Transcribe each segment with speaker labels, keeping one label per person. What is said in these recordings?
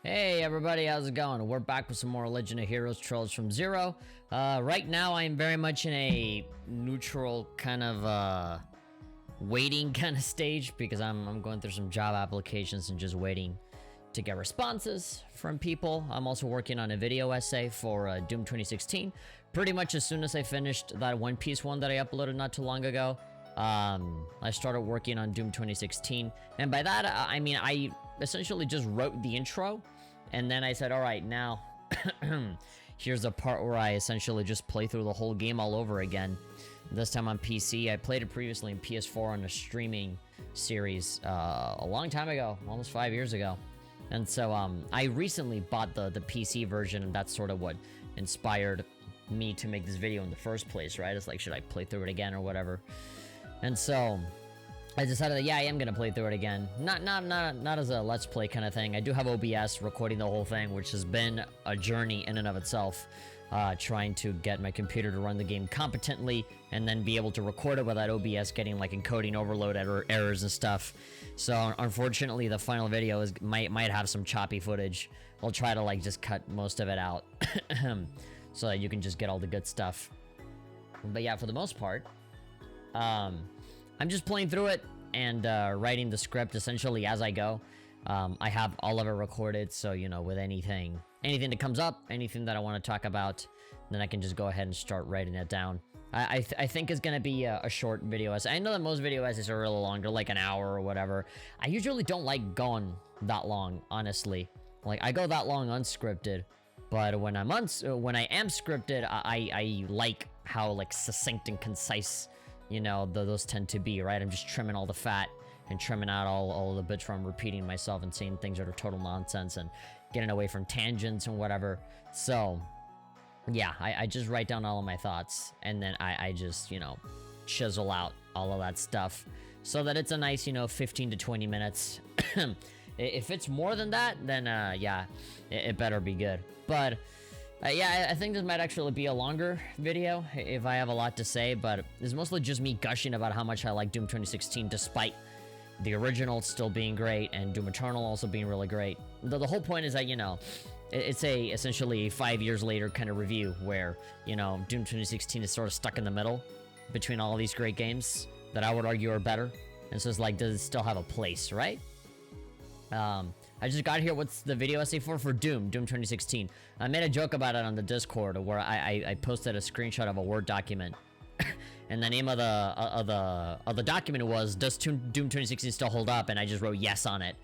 Speaker 1: Hey everybody, how's it going? We're back with some more Legend of Heroes Trails from Zero. Right now I'm very much in a neutral kind of waiting kind of stage because I'm going through some job applications and just waiting to get responses from people. I'm also working on a video essay for Doom 2016. Pretty much as soon as I finished that One Piece one that I uploaded not too long ago, I started working on Doom 2016, and by that I mean I essentially just wrote the intro, and then I said, all right, now here's the part where I essentially just play through the whole game all over again. This time on PC. I played it previously in PS4 on a streaming series a long time ago, almost 5 years ago. And so I recently bought the PC version, and that's sort of what inspired me to make this video in the first place, right? It's like, should I play through it again or whatever? And so I decided that, yeah, I am gonna play through it again. Not as a let's play kind of thing. I do have OBS recording the whole thing, which has been a journey in and of itself. Trying to get my computer to run the game competently and then be able to record it without OBS getting like encoding overload errors and stuff. So unfortunately, the final video might have some choppy footage. I'll try to like just cut most of it out so that you can just get all the good stuff. But yeah, for the most part, I'm just playing through it and writing the script essentially as I go. I have all of it recorded, so you know, with anything that comes up, anything that I want to talk about, then I can just go ahead and start writing it down. I think it's gonna be a short video essay. I know that most video essays are really long, they're like an hour or whatever. I usually don't like going that long, honestly. Like, I go that long unscripted, but when I am scripted, I like how like succinct and concise, you know, those tend to be, right? I'm just trimming all the fat and trimming out all the bits from repeating myself and saying things that are total nonsense and getting away from tangents and whatever. So yeah, I just write down all of my thoughts, and then I just, you know, chisel out all of that stuff so that it's a nice, you know, 15 to 20 minutes. If it's more than that, then yeah, it better be good. But yeah, I think this might actually be a longer video if I have a lot to say, but it's mostly just me gushing about how much I like Doom 2016 despite the original still being great and Doom Eternal also being really great. The whole point is that, you know, it's essentially a 5 years later kind of review where, you know, Doom 2016 is sort of stuck in the middle between all these great games that I would argue are better. And so it's like, does it still have a place, right? I just got here. What's the video essay for Doom 2016? I made a joke about it on the Discord where I posted a screenshot of a Word document. And the name of the document was, does Doom 2016 still hold up? And I just wrote yes on it.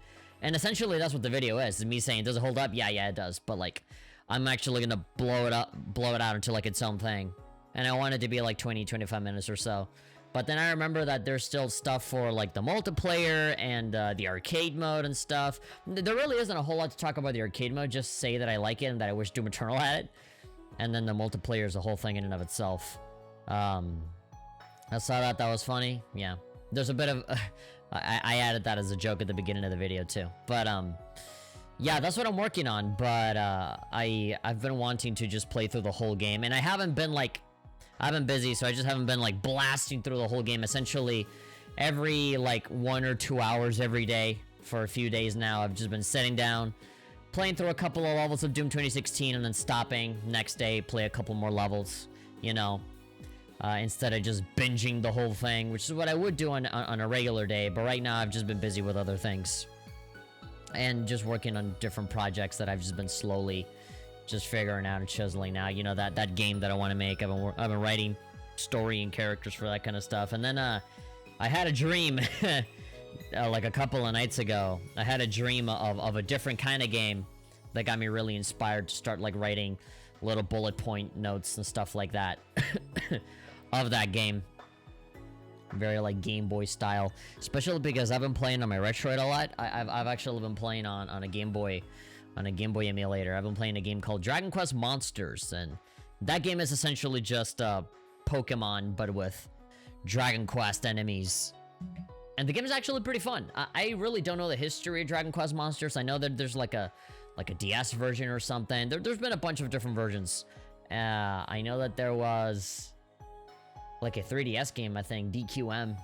Speaker 1: And essentially that's what the video is me saying, does it hold up? Yeah, it does. But like, I'm actually gonna blow it out into like its own thing. And I want it to be like 20-25 minutes or so. But then I remember that there's still stuff for like the multiplayer and the arcade mode and stuff. There really isn't a whole lot to talk about the arcade mode, just say that I like it and that I wish Doom Eternal had it. And then the multiplayer is a whole thing in and of itself. I saw that was funny. Yeah, there's a bit of I added that as a joke at the beginning of the video too. But yeah, that's what I'm working on. But I've been wanting to just play through the whole game, and I've been busy, so I just haven't been like blasting through the whole game. Essentially every like 1 or 2 hours every day for a few days now, I've just been sitting down, playing through a couple of levels of Doom 2016 and then stopping. Next day, play a couple more levels, you know, instead of just binging the whole thing, which is what I would do on a regular day. But right now I've just been busy with other things and just working on different projects that I've just been slowly just figuring out and chiseling out. You know, that game that I want to make. I've been writing story and characters for that kind of stuff. And then I had a dream like a couple of nights ago. I had a dream of a different kind of game that got me really inspired to start like writing little bullet point notes and stuff like that of that game. Very like Game Boy style, especially because I've been playing on my Retroid a lot. I've actually been playing on a Game Boy emulator. I've been playing a game called Dragon Quest Monsters, and that game is essentially just Pokemon but with Dragon Quest enemies. And the game is actually pretty fun. I really don't know the history of Dragon Quest Monsters. I know that there's like a DS version or something. There's been a bunch of different versions. I know that there was like a 3DS game, I think, DQM.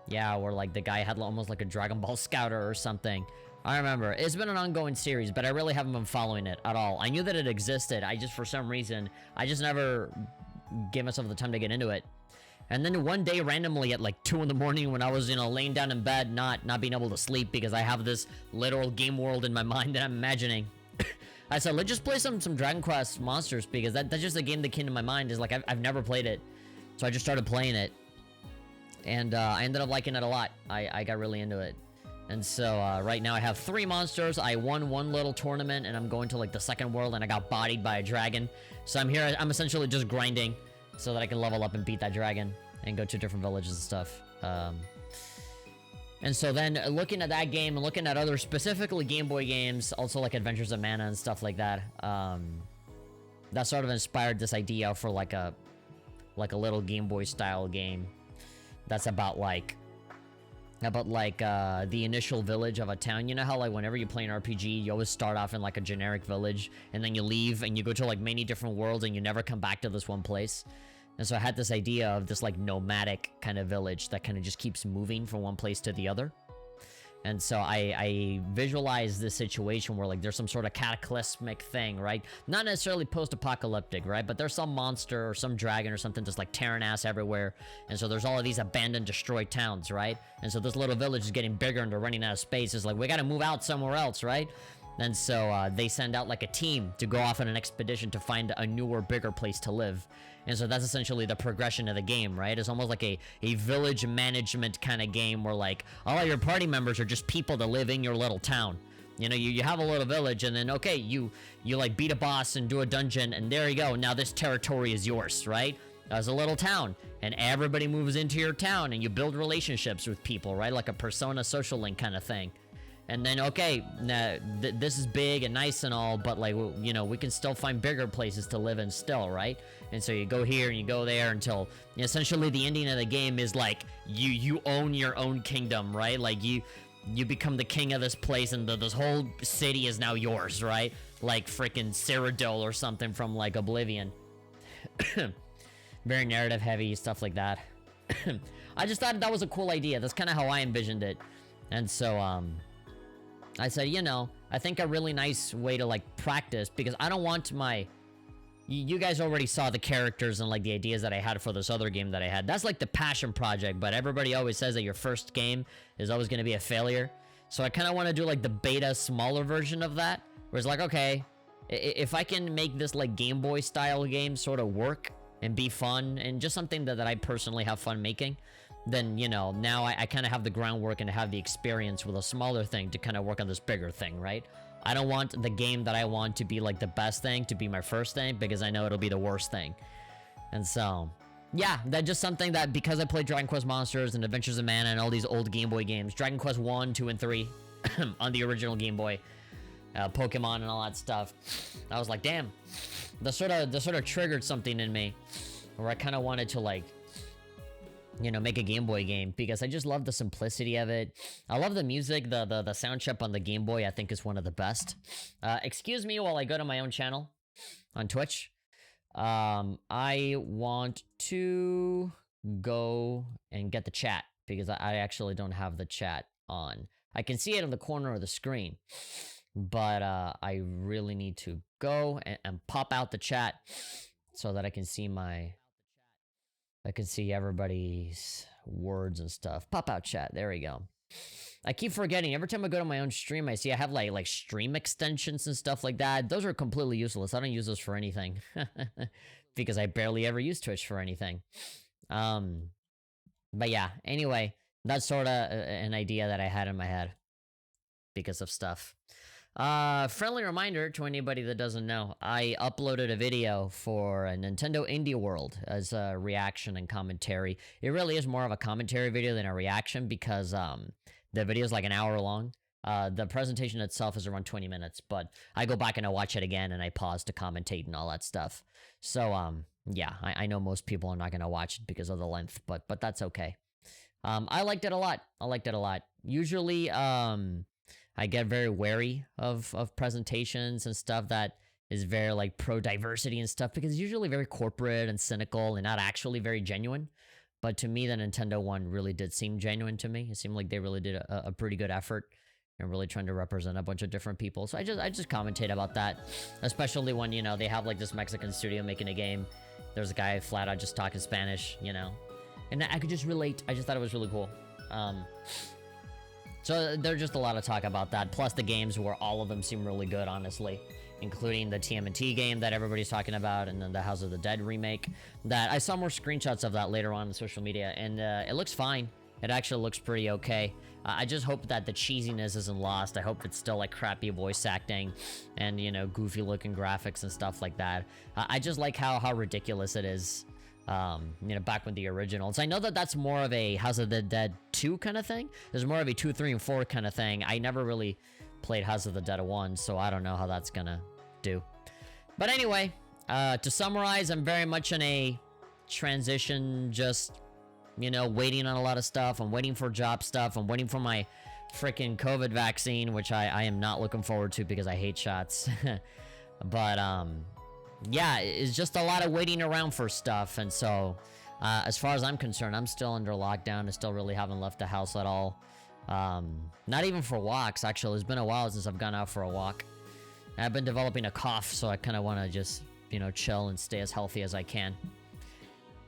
Speaker 1: Yeah, where like the guy had almost like a Dragon Ball Scouter or something. I remember. It's been an ongoing series, but I really haven't been following it at all. I knew that it existed. I just, for some reason, I just never gave myself the time to get into it. And then one day, randomly, at like 2 in the morning, when I was, you know, laying down in bed, not being able to sleep because I have this literal game world in my mind that I'm imagining. I said, let's just play some Dragon Quest Monsters, because that's just a game that came to my mind. Is like, I've never played it. So I just started playing it. And I ended up liking it a lot. I got really into it. And so right now I have 3 monsters. I won one little tournament, and I'm going to like the second world, and I got bodied by a dragon. So I'm here, I'm essentially just grinding so that I can level up and beat that dragon and go to different villages and stuff. And so then looking at that game and looking at other specifically Game Boy games, also like Adventures of Mana and stuff like that, that sort of inspired this idea for like a little Game Boy style game that's about the initial village of a town. You know how like whenever you play an RPG, you always start off in like a generic village, and then you leave and you go to like many different worlds, and you never come back to this one place. And so I had this idea of this like nomadic kind of village that kind of just keeps moving from one place to the other. And so I visualized this situation where like there's some sort of cataclysmic thing, right? Not necessarily post-apocalyptic, right? But there's some monster or some dragon or something just like tearing ass everywhere. And so there's all of these abandoned, destroyed towns, right? And so this little village is getting bigger and they're running out of space. It's like, we gotta move out somewhere else, right? And so they send out like a team to go off on an expedition to find a newer, bigger place to live. And so that's essentially the progression of the game, right? It's almost like a village management kind of game where like all of your party members are just people that live in your little town. You know, you have a little village, and then okay, you like beat a boss and do a dungeon, and there you go. Now this territory is yours, right? As a little town, and everybody moves into your town, and you build relationships with people, right? Like a Persona social link kind of thing. And then, okay, this is big and nice and all, but like, you know, we can still find bigger places to live in still, right? And so you go here and you go there until essentially the ending of the game is like you own your own kingdom, right? Like you become the king of this place, and this whole city is now yours, right? Like freaking Cyrodiil or something from like Oblivion. Very narrative heavy, stuff like that. I just thought that was a cool idea. That's kind of how I envisioned it. And so, I said, you know, I think a really nice way to like practice, because I don't want my... You guys already saw the characters and like the ideas that I had for this other game that I had. That's like the passion project, but everybody always says that your first game is always going to be a failure. So I kind of want to do like the beta smaller version of that, where it's like, okay, if I can make this like Game Boy style game sort of work and be fun and just something that I personally have fun making, then, you know, now I kind of have the groundwork and have the experience with a smaller thing to kind of work on this bigger thing, right? I don't want the game that I want to be like the best thing to be my first thing, because I know it'll be the worst thing. And so, yeah, that's just something that, because I played Dragon Quest Monsters and Adventures of Mana and all these old Game Boy games, Dragon Quest 1, 2, and 3 on the original Game Boy, Pokemon and all that stuff, I was like, damn, that sort of triggered something in me where I kind of wanted to like, you know, make a Game Boy game, because I just love the simplicity of it. I love the music, the sound chip on the Game Boy I think is one of the best. Excuse me while I go to my own channel on Twitch. I want to go and get the chat, because I actually don't have the chat on. I can see it in the corner of the screen, but I really need to go and pop out the chat so that I can see everybody's words and stuff. Pop out chat. There we go. I keep forgetting. Every time I go to my own stream, I see I have like stream extensions and stuff like that. Those are completely useless. I don't use those for anything. Because I barely ever use Twitch for anything. But yeah, anyway, that's sort of an idea that I had in my head because of stuff. Friendly reminder to anybody that doesn't know, I uploaded a video for a Nintendo Indie World as a reaction and commentary. It really is more of a commentary video than a reaction, because the video is like an hour long. The presentation itself is around 20 minutes, but I go back and I watch it again and I pause to commentate and all that stuff. So yeah, I know most people are not going to watch it because of the length, but that's okay. I liked it a lot. Usually I get very wary of presentations and stuff that is very like pro-diversity and stuff, because it's usually very corporate and cynical and not actually very genuine. But to me, the Nintendo one really did seem genuine to me. It seemed like they really did a pretty good effort and really trying to represent a bunch of different people. So I just commentate about that, especially when, you know, they have like this Mexican studio making a game. There's a guy flat out just talking Spanish, you know, and I could just relate. I just thought it was really cool. So there's just a lot of talk about that. Plus the games where all of them seem really good, honestly, including the TMNT game that everybody's talking about, and then the House of the Dead remake. That I saw more screenshots of that later on social media, and it looks fine. It actually looks pretty okay. I just hope that the cheesiness isn't lost. I hope it's still like crappy voice acting and, you know, goofy looking graphics and stuff like that. I just like how ridiculous it is, you know, back with the originals. I know that that's more of a House of the Dead 2 kind of thing. There's more of a 2, 3, and 4 kind of thing. I never really played House of the Dead 1, so I don't know how that's gonna do. But anyway, to summarize, I'm very much in a transition, just, you know, waiting on a lot of stuff. I'm waiting for job stuff. I'm waiting for my freaking COVID vaccine, which I am not looking forward to because I hate shots. But, yeah, it's just a lot of waiting around for stuff. And so, as far as I'm concerned, I'm still under lockdown. I still really haven't left the house at all. Not even for walks, actually. It's been a while since I've gone out for a walk. I've been developing a cough, so I kind of want to just, you know, chill and stay as healthy as I can.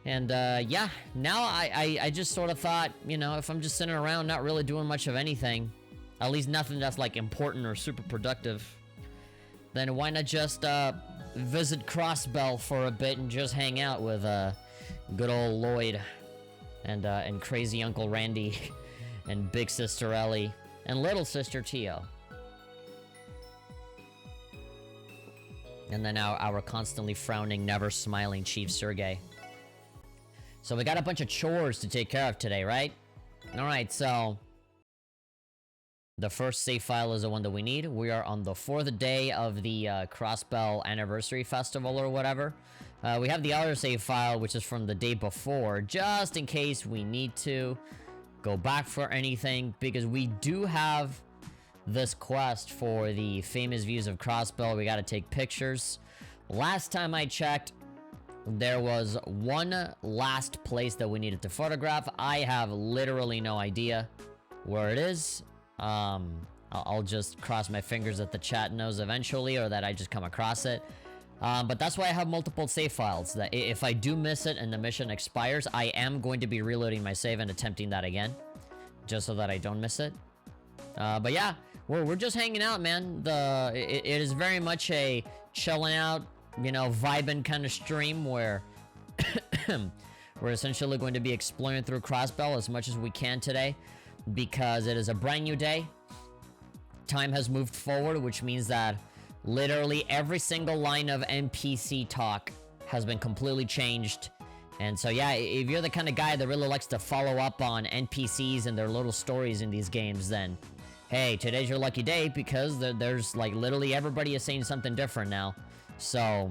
Speaker 1: And, yeah, now I just sort of thought, you know, if I'm just sitting around not really doing much of anything, at least nothing that's, like, important or super productive, then why not just, visit Crossbell for a bit and just hang out with, good old Lloyd and crazy Uncle Randy and big sister Ellie and little sister Tio. And then our constantly frowning, never smiling Chief Sergey. So we got a bunch of chores to take care of today, right? Alright, so the first save file is the one that we need. We are on the 4th day of the Crossbell Anniversary Festival or whatever. We have the other save file, which is from the day before, just in case we need to go back for anything, because we do have this quest for the famous views of Crossbell. We gotta take pictures. Last time I checked, there was one last place that we needed to photograph. I have literally no idea where it is. I'll just cross my fingers that the chat knows eventually, or that I just come across it. But that's why I have multiple save files, that if I do miss it and the mission expires, I am going to be reloading my save and attempting that again, just so that I don't miss it. But yeah, we're just hanging out, man. It is very much a chilling out, you know, vibing kind of stream where we're essentially going to be exploring through Crossbell as much as we can today, because it is a brand new day. Time has moved forward, which means that literally every single line of NPC talk has been completely changed. And so yeah, if you're the kind of guy that really likes to follow up on NPCs and their little stories in these games, then hey, today's your lucky day, because there's like literally everybody is saying something different now. So,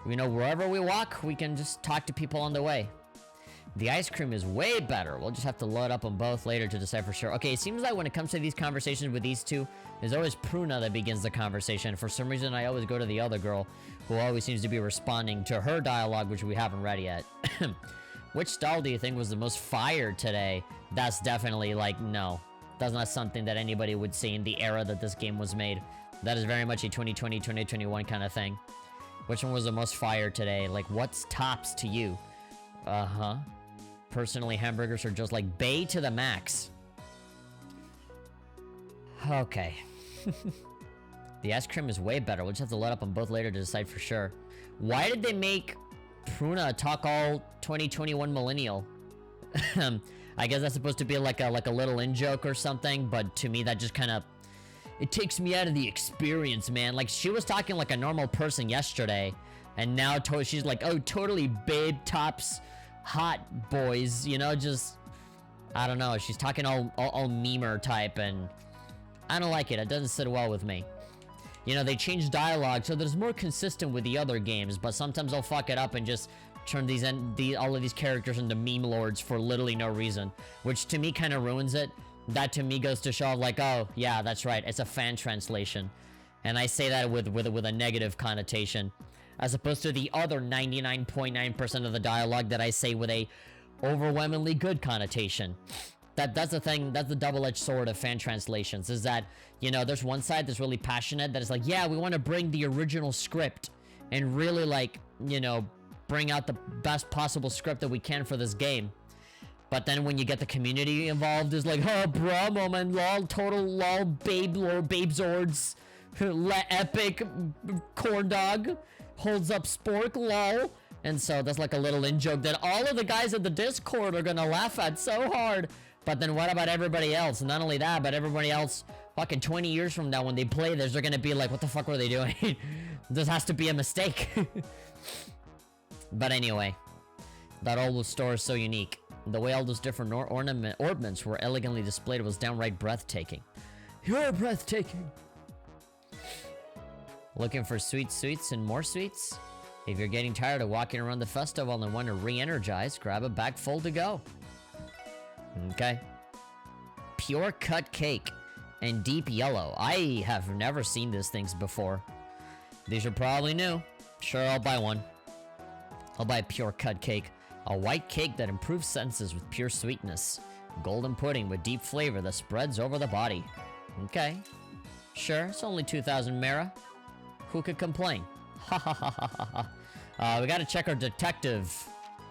Speaker 1: you know, wherever we walk, we can just talk to people on the way. The ice cream is way better. We'll just have to load up on both later to decide for sure. Okay, it seems like when it comes to these conversations with these two, there's always Pruna that begins the conversation. For some reason, I always go to the other girl, who always seems to be responding to her dialogue, which we haven't read yet. Which stall do you think was the most fire today? That's definitely, like, no. That's not something that anybody would say in the era that this game was made. That is very much a 2020, 2021 kind of thing. Which one was the most fire today? Like, what's tops to you? Uh-huh. Personally, hamburgers are just like bay to the max. Okay. The ice cream is way better. We'll just have to load up on both later to decide for sure. Why did they make Pruna talk all 2021 millennial? I guess that's supposed to be like a little in-joke or something, but to me that just kind of... It takes me out of the experience, man. Like, she was talking like a normal person yesterday, and now she's like, oh, totally babe tops hot boys, you know, just... I don't know, she's talking all memer type, and I don't like it. It doesn't sit well with me. You know, they changed dialogue so that it's more consistent with the other games, but sometimes they'll fuck it up and just turn all of these characters into meme lords for literally no reason, which to me kind of ruins it. That to me goes to show like, oh yeah, that's right, it's a fan translation, and I say that with a negative connotation, as opposed to the other 99.9% of the dialogue that I say with a overwhelmingly good connotation. That's the thing, that's the double-edged sword of fan translations, is that, you know, there's one side that's really passionate, that is like, yeah, we want to bring the original script and really, like, you know, bring out the best possible script that we can for this game. But then when you get the community involved, it's like, oh, bro, moment, lol, total lol, babe, lol, babe zords, epic, corn dog, holds up spork, lol. And so that's like a little in-joke that all of the guys at the Discord are gonna laugh at so hard. But then what about everybody else? Not only that, but everybody else, fucking 20 years from now when they play this, they're gonna be like, what the fuck were they doing? This has to be a mistake. But anyway, that old store is so unique. The way all those different ornaments were elegantly displayed was downright breathtaking. You're breathtaking. Looking for sweet sweets and more sweets? If you're getting tired of walking around the festival and want to re-energize, grab a bag full to go. Okay. Pure cut cake and deep yellow. I have never seen these things before. These are probably new. Sure, I'll buy one. I'll buy a pure cut cake. A white cake that improves senses with pure sweetness. Golden pudding with deep flavor that spreads over the body. Okay. Sure, it's only 2,000 Mera. Who could complain? Ha ha ha ha ha. We gotta check our detective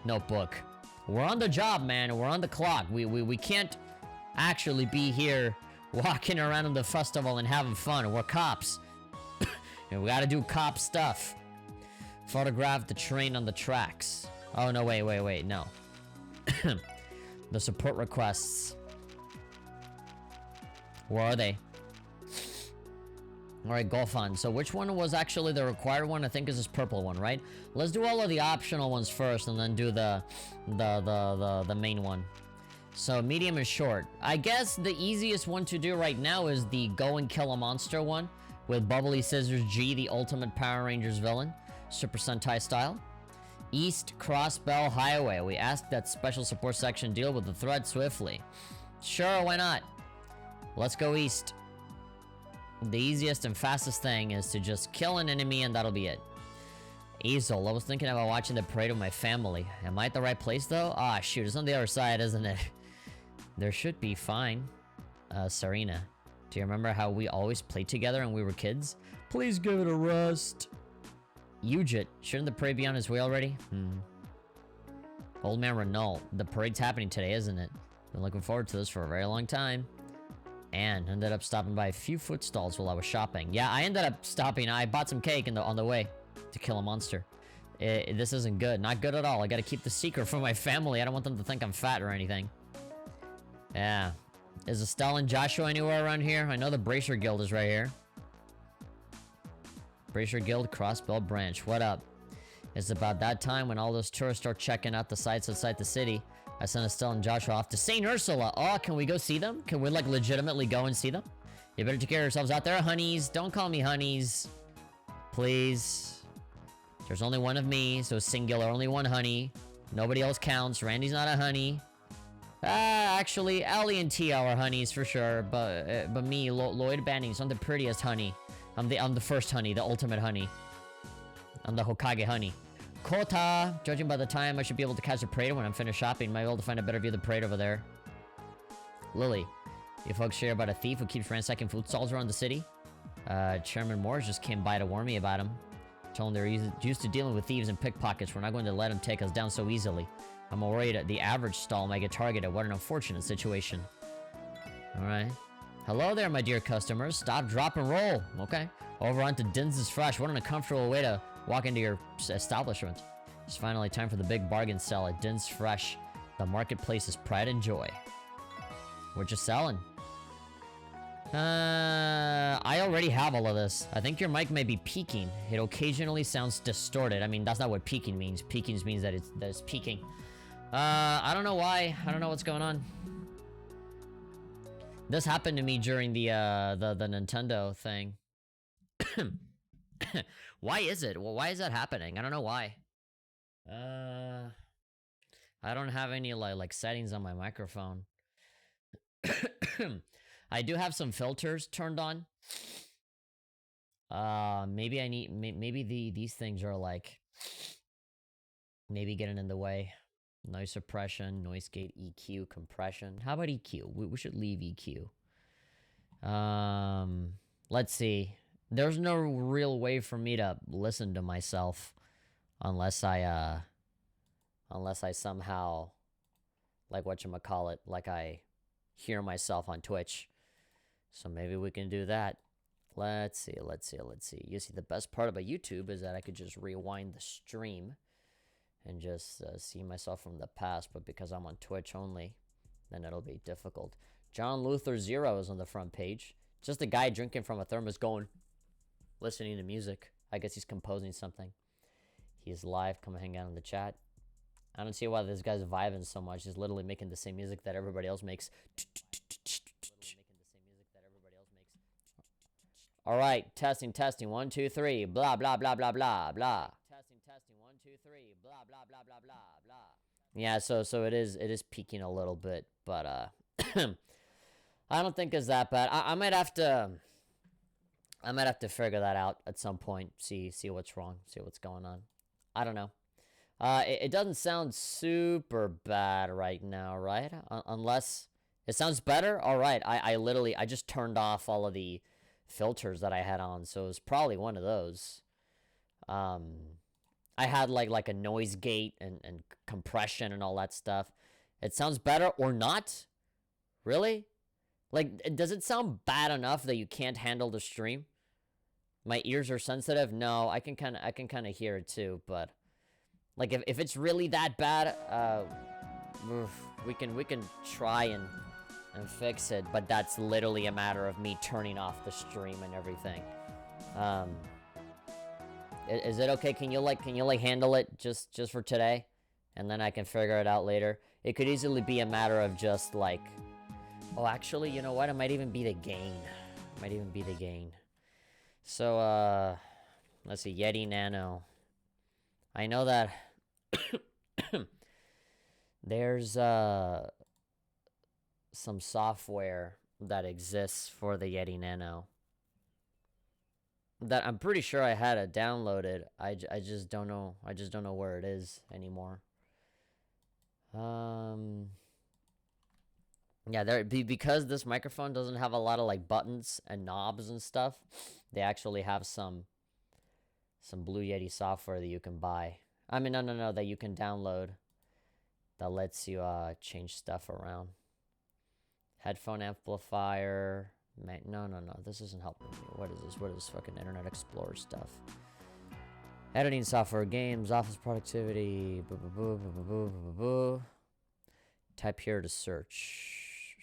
Speaker 1: notebook. We're on the job, man. We're on the clock. We can't actually be here walking around in the festival and having fun. We're cops. And we gotta do cop stuff. Photograph the train on the tracks. Oh, no, wait, no. The support requests. Where are they? Alright, golf on. So which one was actually the required one? I think is this purple one, right? Let's do all of the optional ones first and then do the main one. So medium and short. I guess the easiest one to do right now is the go and kill a monster one with Bubbly Scissors G, the ultimate Power Rangers villain, Super Sentai style. East Crossbell Highway. We asked that special support section deal with the threat swiftly. Sure, why not? Let's go east. The easiest and fastest thing is to just kill an enemy and that'll be it. Easel, I was thinking about watching the parade with my family. Am I at the right place though? Ah, shoot, it's on the other side, isn't it? There should be fine. Serena, do you remember how we always played together when we were kids? Please give it a rest. Ujit, shouldn't the parade be on its way already? Old man Renault, the parade's happening today, isn't it? Been looking forward to this for a very long time. And ended up stopping by a few food stalls while I was shopping. Yeah, I ended up stopping. I bought some cake on the way to kill a monster. This isn't good. Not good at all. I gotta keep the secret from my family. I don't want them to think I'm fat or anything. Yeah. Is Estelle and Joshua anywhere around here? I know the Bracer Guild is right here. Bracer Guild, Crossbell Branch. What up? It's about that time when all those tourists start checking out the sights outside the city. I sent Estelle and Joshua off to St. Ursula. Oh, can we go see them? Can we, like, legitimately go and see them? You better take care of yourselves out there, honeys. Don't call me honeys. Please. There's only one of me, so singular. Only one honey. Nobody else counts. Randy's not a honey. Actually, Allie and Tia are honeys for sure. But me, Lloyd Bannings, I'm the prettiest honey. I'm the first honey, the ultimate honey. I'm the Hokage honey. Kota! Judging by the time, I should be able to catch a parade when I'm finished shopping. Might be able to find a better view of the parade over there. Lily, you folks hear about a thief who keeps ransacking food stalls around the city? Chairman Morris just came by to warn me about him. Told him they're used to dealing with thieves and pickpockets. We're not going to let him take us down so easily. I'm worried that the average stall might get targeted. What an unfortunate situation. Alright. Hello there, my dear customers. Stop, drop, and roll. Okay. Over onto Dins's Fresh. What an uncomfortable way to walk into your establishment. It's finally time for the big bargain sale at Din's Fresh. The marketplace's pride and joy. We're just selling. I already have all of this. I think your mic may be peaking. It occasionally sounds distorted. I mean, that's not what peaking means. Peaking means that it's peaking. I don't know why. I don't know what's going on. This happened to me during the Nintendo thing. Why is it? Well, why is that happening? I don't know why. I don't have any like settings on my microphone. I do have some filters turned on. Maybe I need maybe these things are like maybe getting in the way. Noise suppression, noise gate, EQ, compression. How about EQ? We should leave EQ. Let's see. There's no real way for me to listen to myself unless I somehow, like whatchamacallit, like I hear myself on Twitch. So maybe we can do that. Let's see. You see, the best part about YouTube is that I could just rewind the stream and just see myself from the past, but because I'm on Twitch only, then it'll be difficult. John Luther Zero is on the front page. Just a guy drinking from a thermos going, listening to music. I guess he's composing something. He's live. Come hang out in the chat. I don't see why this guy's vibing so much. He's literally making the same music that everybody else makes. All right, testing. 1, 2, 3. Blah blah blah blah blah blah. Testing. 1, 2, 3. Blah blah blah blah blah blah. Yeah, so it is peaking a little bit, but I don't think it's that bad. I might have to figure that out at some point. See what's wrong. See what's going on. I don't know. It doesn't sound super bad right now, right? Unless it sounds better. All right. I just turned off all of the filters that I had on, so it was probably one of those. I had like a noise gate and compression and all that stuff. It sounds better or not? Really? Like, does it sound bad enough that you can't handle the stream? My ears are sensitive. No, I can kind of hear it too, but like if it's really that bad, we can try and fix it, but that's literally a matter of me turning off the stream and everything. Is it okay? Can you handle it just for today, and then I can figure it out later? It could easily be a matter of just like, oh, actually, you know what? It might even be the gain. So let's see, Yeti Nano. I know that there's some software that exists for the Yeti Nano that I'm pretty sure I had it downloaded. I just don't know. I just don't know where it is anymore. Yeah, because this microphone doesn't have a lot of like buttons and knobs and stuff. They actually have some Blue Yeti software that you can buy. I mean, no, that you can download that lets you change stuff around. Headphone amplifier. No, this isn't helping me. What is this? What is this fucking Internet Explorer stuff? Editing software, games, office productivity. Type here to search.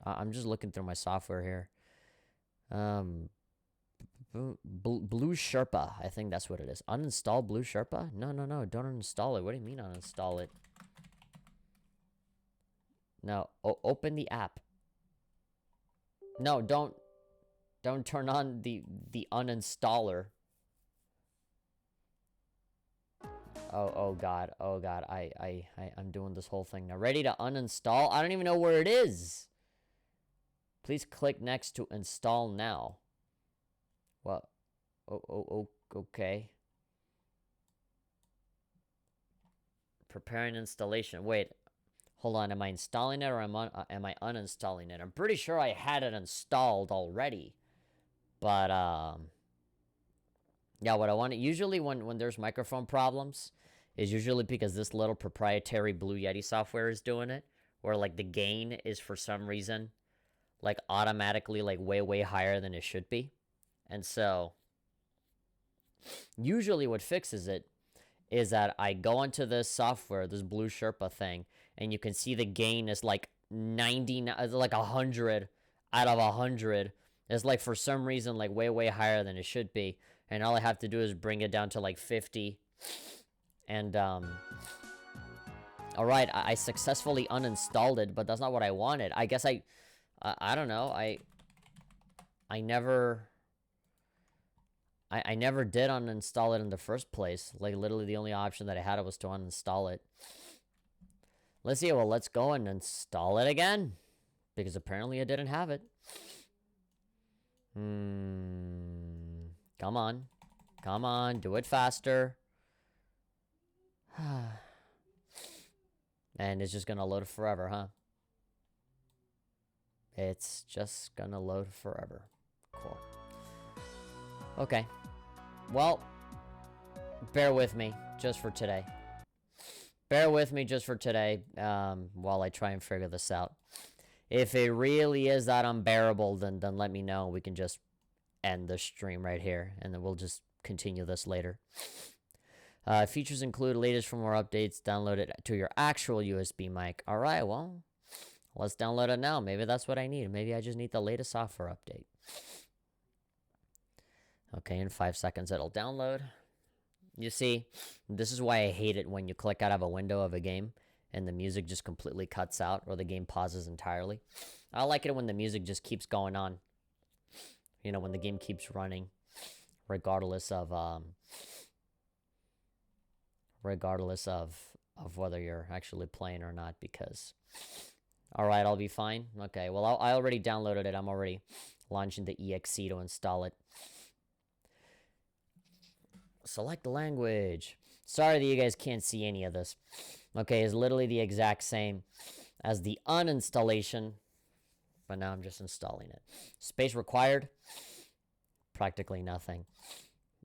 Speaker 1: I'm just looking through my software here. Blue Sherpa. I think that's what it is. Uninstall Blue Sherpa? No. Don't uninstall it. What do you mean uninstall it? No. Open the app. No, don't turn on the uninstaller. Oh god. I'm doing this whole thing now. Ready to uninstall? I don't even know where it is. Please click next to install now. What? Okay. Preparing installation. Wait. Hold on, am I installing it or am I uninstalling it? I'm pretty sure I had it installed already. But, yeah, what I want to... Usually when there's microphone problems, is usually because this little proprietary Blue Yeti software is doing it. Where, like, the gain is for some reason, like, automatically, like, way higher than it should be. And so, usually what fixes it is that I go into this software, this Blue Sherpa thing, and you can see the gain is like 99, like 100 out of 100. It's like for some reason like way higher than it should be, and all I have to do is bring it down to like 50. And all right, I successfully uninstalled it, but that's not what I wanted. I guess I don't know. I never did uninstall it in the first place. Like, literally the only option that I had was to uninstall it. Let's see. Well, let's go and install it again. Because apparently I didn't have it. Come on. Do it faster. And it's just gonna load forever, huh? It's just gonna load forever. Cool. Okay. Well, bear with me just for today. Bear with me just for today while I try and figure this out. If it really is that unbearable, then let me know. We can just end the stream right here, and then we'll just continue this later. Features include latest firmware updates. Download it to your actual USB mic. All right, well, let's download it now. Maybe that's what I need. Maybe I just need the latest software update. Okay, in 5 seconds it'll download. You see, this is why I hate it when you click out of a window of a game and the music just completely cuts out or the game pauses entirely. I like it when the music just keeps going on. You know, when the game keeps running, regardless of whether you're actually playing or not, because... Alright, I'll be fine. Okay, well, I already downloaded it. I'm already launching the exe to install it. Select the language. Sorry that you guys can't see any of this. Okay, it's literally the exact same as the uninstallation, but now I'm just installing it. Space required? Practically nothing.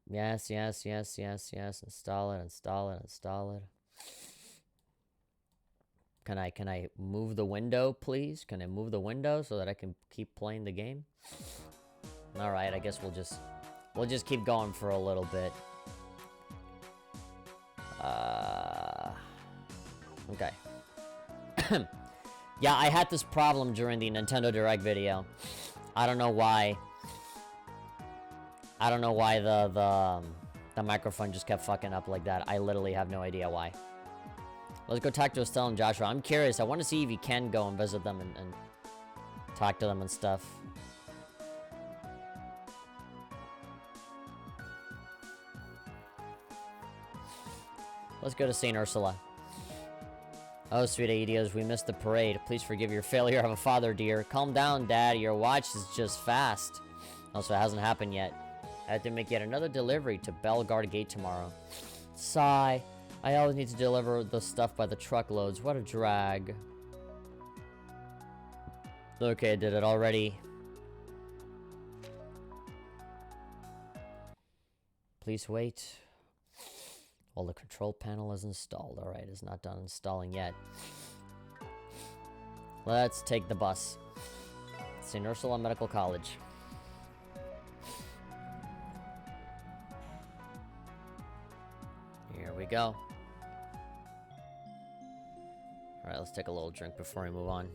Speaker 1: Yes, yes, yes, yes, yes. Install it, install it, install it. Can I move the window, please? Can I move the window so that I can keep playing the game? All right, I guess we'll just keep going for a little bit. Okay. Yeah, I had this problem during the Nintendo Direct video. I don't know why. I don't know why the microphone just kept fucking up like that. I literally have no idea why. Let's go talk to Estelle and Joshua. I'm curious. I want to see if you can go and visit them and talk to them and stuff. Let's go to St. Ursula. Oh, sweet Aidios, we missed the parade. Please forgive your failure of a father, dear. Calm down, Dad. Your watch is just fast. Also, it hasn't happened yet. I have to make yet another delivery to Bellegarde Gate tomorrow. Sigh. I always need to deliver the stuff by the truckloads. What a drag. Okay, I did it already. Please wait. Well, the control panel is installed. Alright, it's not done installing yet. Let's take the bus. St. Ursula Medical College. Here we go. Alright, let's take a little drink before we move on.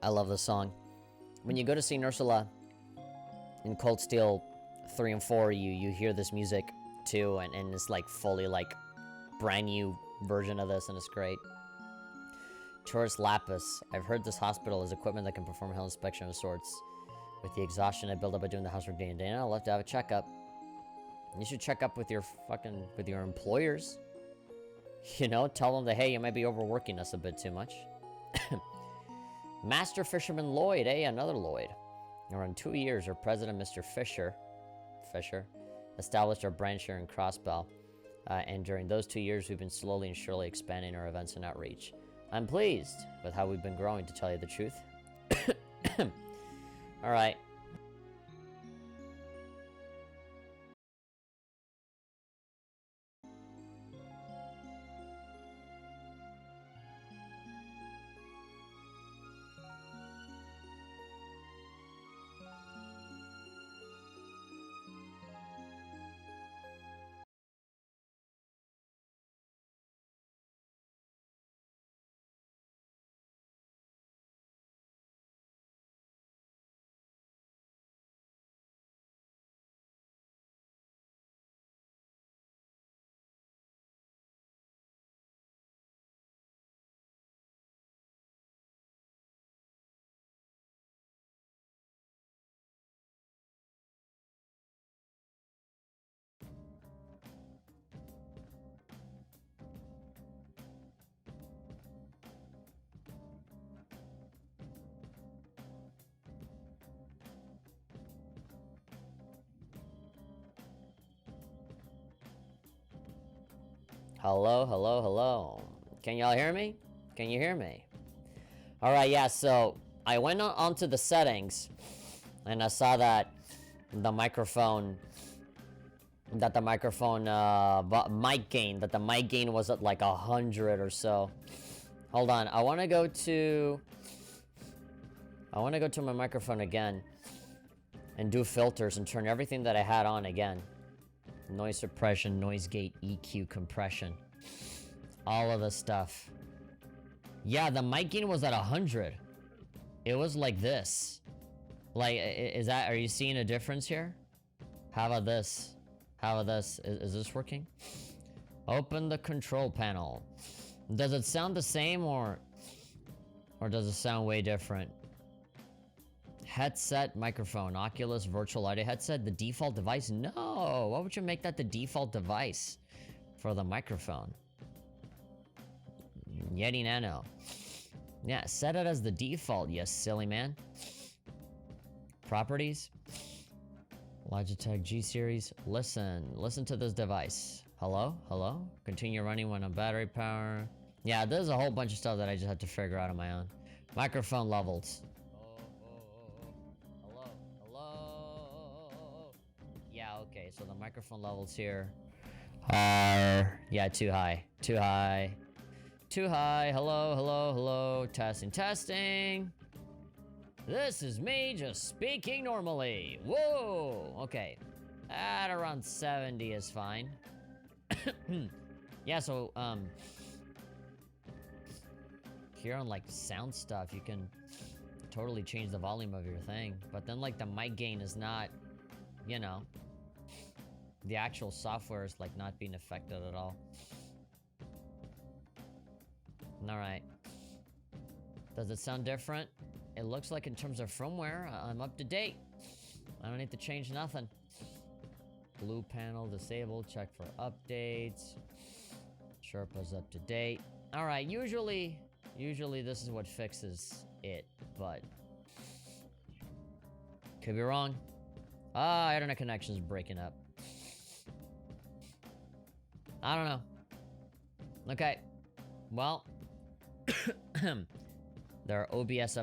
Speaker 1: I love this song. When you go to St. Ursula in Cold Steel 3 and 4, you hear this music too, and it's like fully like brand new version of this, and it's great. Taurus Lapis. I've heard this hospital has equipment that can perform health inspection of sorts. With the exhaustion I build up by doing the housework day and day, I'll have to have a checkup. You should check up with your employers. You know, tell them that, hey, you might be overworking us a bit too much. Master Fisherman Lloyd, another Lloyd. Around 2 years, our president, Mr. Fisher, established our branch here in Crossbell. And during those 2 years, we've been slowly and surely expanding our events and outreach. I'm pleased with how we've been growing, to tell you the truth. All right. Hello, hello, hello. Can y'all hear me? Can you hear me? All right, yeah, so I went onto the settings and I saw that the microphone mic gain was at like 100 or so. Hold on, I want to go to my microphone again and do filters and turn everything that I had on again. Noise suppression, noise gate, EQ, compression, all of the stuff. Yeah, the mic gain was at 100. It was like this. Like, are you seeing a difference here? How about this? How about this? Is this working? Open the control panel. Does it sound the same or does it sound way different? Headset, microphone, Oculus, virtual audio headset, the default device? No! Why would you make that the default device for the microphone? Yeti Nano. Yeah, set it as the default, you silly man. Properties. Logitech G Series. Listen to this device. Hello? Hello? Continue running when on battery power. Yeah, there's a whole bunch of stuff that I just had to figure out on my own. Microphone levels. Hello? Yeah, okay, so the microphone levels here are... yeah, too high. Too high. Hello. Testing. This is me just speaking normally. Whoa, okay. At around 70 is fine. Yeah, so, here on, like, sound stuff, you can totally change the volume of your thing. But then, like, the mic gain is not, you know... the actual software is, like, not being affected at all. Alright. Does it sound different? It looks like in terms of firmware, I'm up to date. I don't need to change nothing. Blue panel disabled, check for updates. Sherpa's up to date. Alright, usually this is what fixes it, but... could be wrong. Ah, internet connection's breaking up. I don't know. Okay. Well... there are OBS